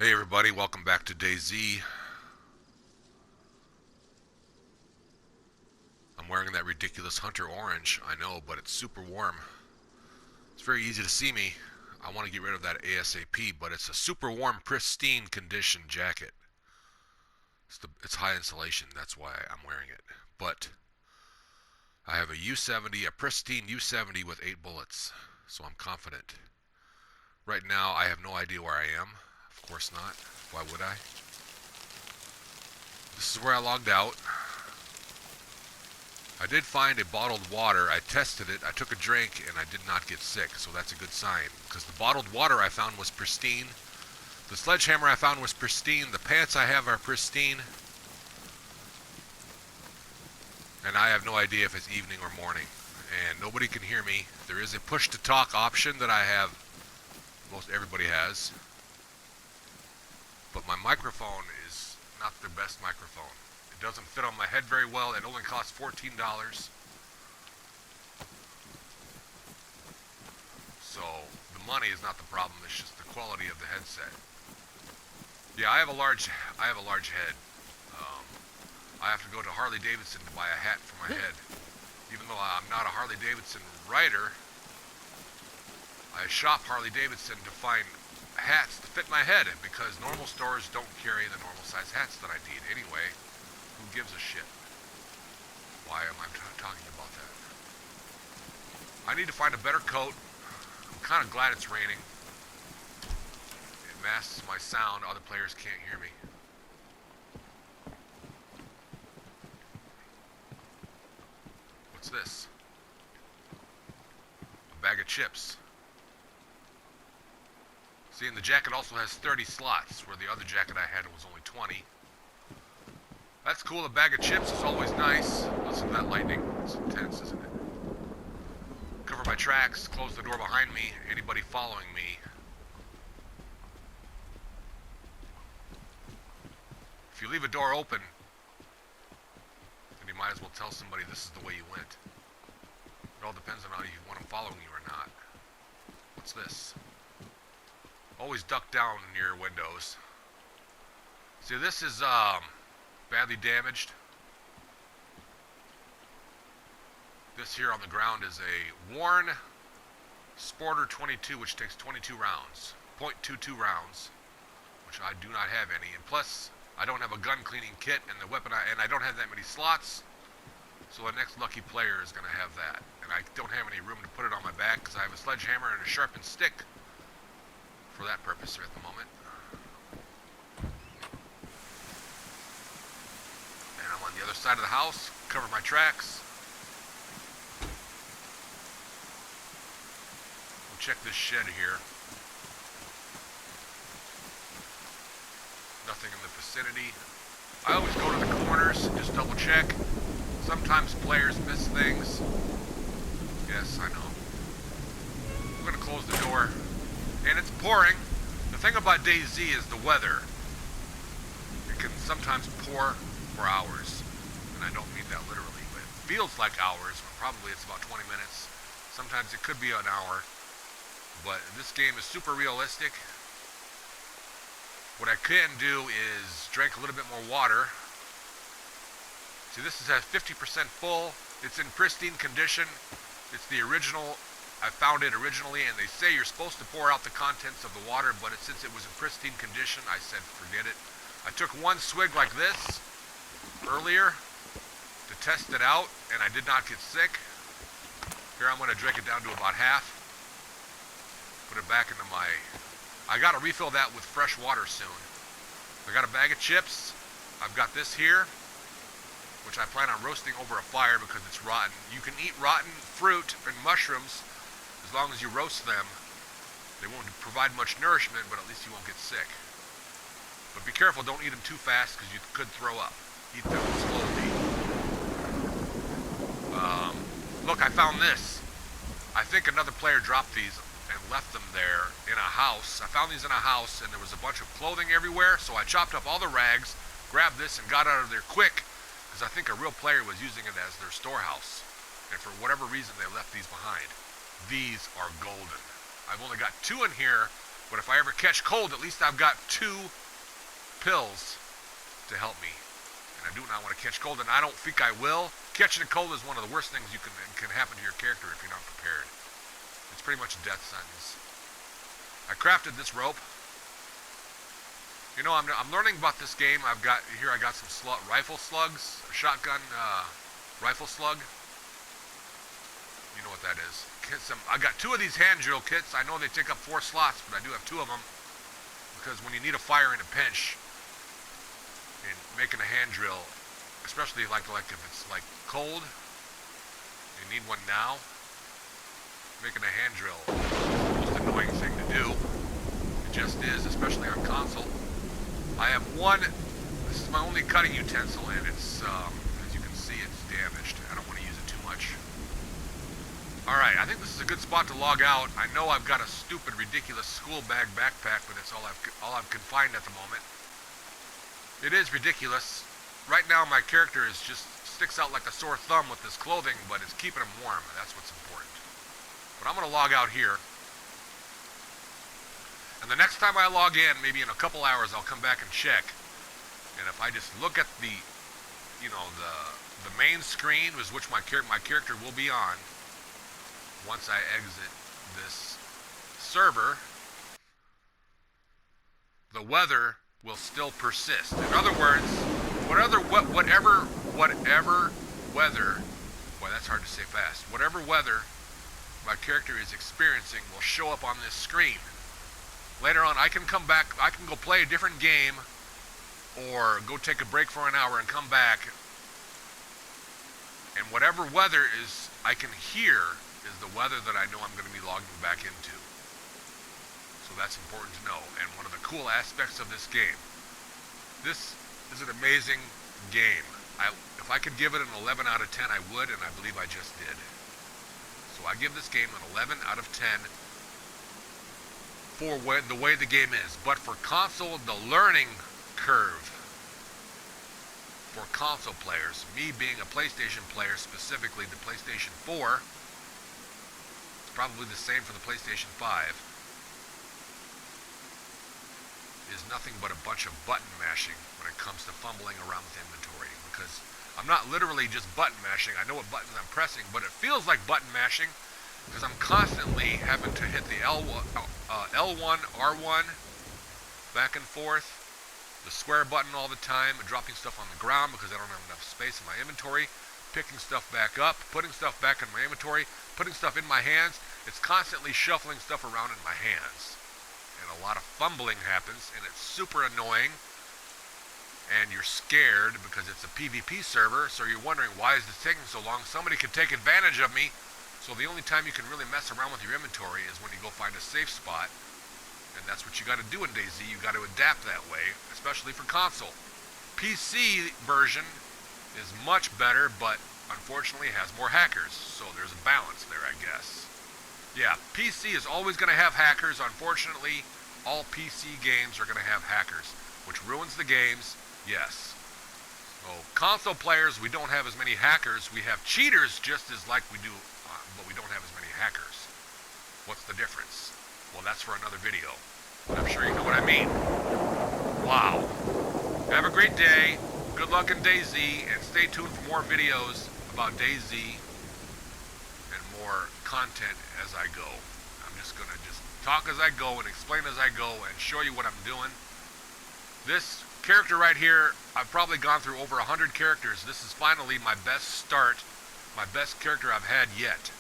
Hey everybody, welcome back to DayZ. I'm wearing that ridiculous Hunter orange, I know, but it's super warm. It's very easy to see me. I want to get rid of that ASAP, but it's a super warm, pristine condition jacket. It's high insulation, that's why I'm wearing it. But I have a U-70, a pristine U-70 with 8 bullets, so I'm confident. Right now, I have no idea where I am. Of course not. Why would I? This is where I logged out. I did find a bottled water. I tested it. I took a drink and I did not get sick, so that's a good sign. Because the bottled water I found was pristine. The sledgehammer I found was pristine. The pants I have are pristine. And I have no idea if it's evening or morning. And nobody can hear me. There is a push to talk option that I have. Most everybody has. But my microphone is not the best microphone. It doesn't fit on my head very well. It only costs $14. So the money is not the problem. It's just the quality of the headset. Yeah, I have a large head. I have to go to Harley Davidson to buy a hat for my head. Even though I'm not a Harley Davidson rider, I shop Harley Davidson to find hats to fit my head because normal stores don't carry the normal size hats that I need anyway. Who gives a shit? Why am I talking about that? I need to find a better coat. I'm kind of glad it's raining. It masks my sound. Other players can't hear me. What's this? A bag of chips. See, and the jacket also has 30 slots, where the other jacket I had was only 20. That's cool. A bag of chips is always nice. Listen to that lightning. It's intense, isn't it? Cover my tracks, close the door behind me. Anybody following me. If you leave a door open, then you might as well tell somebody this is the way you went. It all depends on if you want them following you or not. What's this? Always duck down near windows. See, this is badly damaged. This here on the ground is a worn Sporter 22, which takes 22 rounds, .22 rounds, which I do not have any. And plus, I don't have a gun cleaning kit, and the weapon and I don't have that many slots. So the next lucky player is going to have that. And I don't have any room to put it on my back because I have a sledgehammer and a sharpened stick for that purpose at the moment. And I'm on the other side of the house, cover my tracks. We'll check this shed here. Nothing in the vicinity. I always go to the corners and just double check. Sometimes players miss things. Yes, I know. I'm gonna close the door. And it's pouring. The thing about DayZ is the weather. It can sometimes pour for hours. And I don't mean that literally, but it feels like hours. Probably it's about 20 minutes. Sometimes it could be an hour. But this game is super realistic. What I can do is drink a little bit more water. See, this is at 50% full. It's in pristine condition. It's the original. I found it originally, and they say you're supposed to pour out the contents of the water, but since it was in pristine condition, I said forget it. I took one swig like this earlier to test it out, and I did not get sick. Here I'm going to drink it down to about half. Put it back into my... I got to refill that with fresh water soon. I got a bag of chips. I've got this here, which I plan on roasting over a fire because it's rotten. You can eat rotten fruit and mushrooms as long as you roast them. They won't provide much nourishment, but at least you won't get sick. But be careful, don't eat them too fast because you could throw up. Eat them slowly. Look, I found this. I think another player dropped these and left them there in a house. I found these in a house and there was a bunch of clothing everywhere, so I chopped up all the rags, grabbed this, and got out of there quick because I think a real player was using it as their storehouse. And for whatever reason, they left these behind. These are golden. I've only got 2 in here, But if I ever catch cold, at least I've got 2 pills to help me. And I do not want to catch cold, and I don't think I will. Catching a cold is one of the worst things you can happen to your character if you're not prepared. It's pretty much a death sentence. I crafted this rope. You know, I'm learning about this game. I got some rifle slugs, a shotgun rifle slug. You know what that is. I got 2 of these hand drill kits. I know they take up 4 slots, but I do have 2 of them. Because when you need a fire in a pinch, and making a hand drill, especially like if it's like cold, you need one now. Making a hand drill is the most annoying thing to do. It just is, especially on console. I have one. This is my only cutting utensil, and it's as you can see, it's damaged. I don't want to use it too much. Alright, I think this is a good spot to log out. I know I've got a stupid, ridiculous school bag backpack, but it's all I've confined at the moment. It is ridiculous. Right now my character sticks out like a sore thumb with this clothing, but it's keeping him warm. That's what's important. But I'm going to log out here. And the next time I log in, maybe in a couple hours, I'll come back and check. And if I just look at the main screen, which my character will be on, once I exit this server, the weather will still persist. In other words, whatever weather, boy, that's hard to say fast. Whatever weather my character is experiencing will show up on this screen. Later on, I can come back, I can go play a different game, or go take a break for an hour and come back, and whatever weather is I can hear is the weather that I know I'm going to be logging back into. So that's important to know, and one of the cool aspects of this game. This is an amazing game. If I could give it an 11 out of 10, I would, and I believe I just did. So I give this game an 11 out of 10 for the way the game is. But for console, the learning curve for console players, me being a PlayStation player, specifically the PlayStation 4, it's probably the same for the PlayStation 5, is nothing but a bunch of button mashing when it comes to fumbling around with inventory. Because I'm not literally just button mashing. I know what buttons I'm pressing, but it feels like button mashing because I'm constantly having to hit the L1, R1, back and forth, the square button all the time, and dropping stuff on the ground because I don't have enough space in my inventory, picking stuff back up, putting stuff back in my inventory, putting stuff in my hands. It's constantly shuffling stuff around in my hands. And a lot of fumbling happens, and it's super annoying. And you're scared because it's a PvP server, so you're wondering, why is this taking so long? Somebody could take advantage of me. So the only time you can really mess around with your inventory is when you go find a safe spot. And that's what you got to do in DayZ. You got to adapt that way, especially for console. PC version is much better, but unfortunately has more hackers. So there's a balance there, I guess. Yeah, PC is always going to have hackers. Unfortunately, all PC games are going to have hackers, which ruins the games. Yes. So console players, we don't have as many hackers. We have cheaters just as like we do, but we don't have as many hackers. What's the difference? Well, that's for another video. But I'm sure you know what I mean. Wow. Have a great day. Good luck in DayZ, and stay tuned for more videos about DayZ and more content as I go. I'm just going to talk as I go and explain as I go and show you what I'm doing. This character right here, I've probably gone through over 100 characters. This is finally my best start, my best character I've had yet.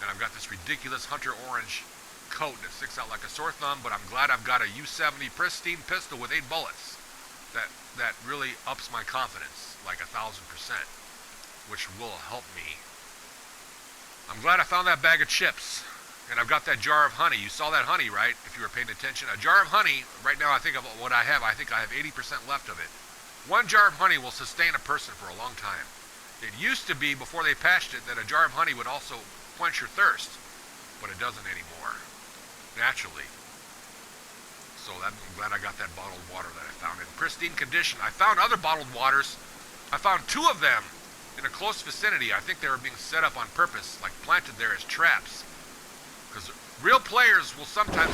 And I've got this ridiculous hunter orange coat that sticks out like a sore thumb, but I'm glad I've got a U70 pristine pistol with 8 bullets. That really ups my confidence like 1,000%, which will help me. I'm glad I found that bag of chips, and I've got that jar of honey. You saw that honey, right? If you were paying attention. A jar of honey, right now I think of what I have 80% left of it. 1 jar of honey will sustain a person for a long time. It used to be, before they patched it, that a jar of honey would also quench your thirst, but it doesn't anymore, naturally. So I'm glad I got that bottled water that I found in pristine condition. I found other bottled waters. I found 2 of them in a close vicinity. I think they were being set up on purpose, like planted there as traps. Because real players will sometimes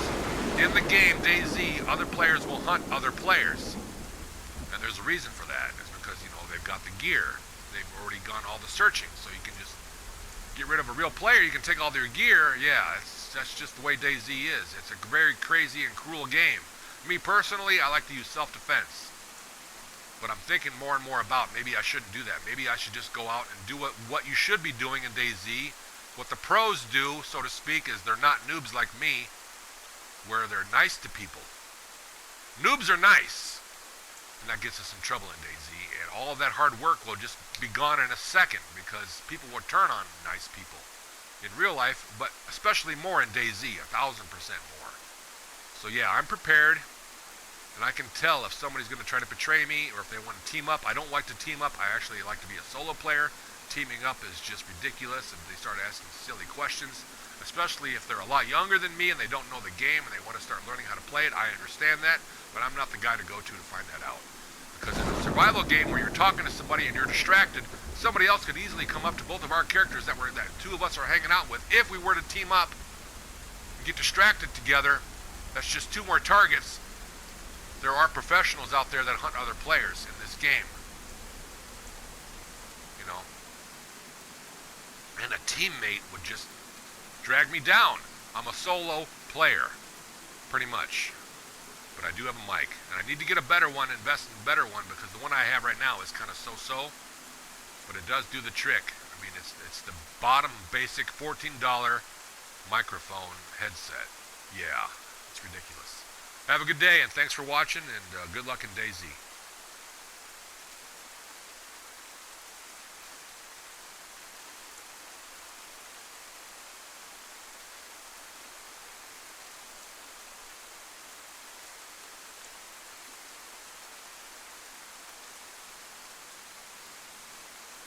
in the game DayZ, other players will hunt other players. And there's a reason for that. It's because, you know, they've got the gear. They've already done all the searching. So you can just get rid of a real player. You can take all their gear. Yeah, that's just the way DayZ is. It's a very crazy and cruel game. Me personally, I like to use self-defense. But I'm thinking more and more about maybe I shouldn't do that. Maybe I should just go out and do what you should be doing in DayZ. What the pros do, so to speak, is they're not noobs like me, where they're nice to people. Noobs are nice, and that gets us in trouble in DayZ. And all of that hard work will just be gone in a second because people will turn on nice people in real life, but especially more in DayZ, 1,000% more. So yeah, I'm prepared. And I can tell if somebody's going to try to betray me or if they want to team up. I don't like to team up. I actually like to be a solo player. Teaming up is just ridiculous, and they start asking silly questions, especially if they're a lot younger than me and they don't know the game and they want to start learning how to play it. I understand that, but I'm not the guy to go to find that out. Because in a survival game where you're talking to somebody and you're distracted, somebody else could easily come up to both of our characters that two of us are hanging out with. If we were to team up and get distracted together, that's just two more targets. There are professionals out there that hunt other players in this game. You know? And a teammate would just drag me down. I'm a solo player, pretty much. But I do have a mic. And I need to get a better one, invest in a better one, because the one I have right now is kind of so-so. But it does do the trick. I mean, it's the bottom basic $14 microphone headset. Yeah, it's ridiculous. Have a good day, and thanks for watching, and good luck in DayZ.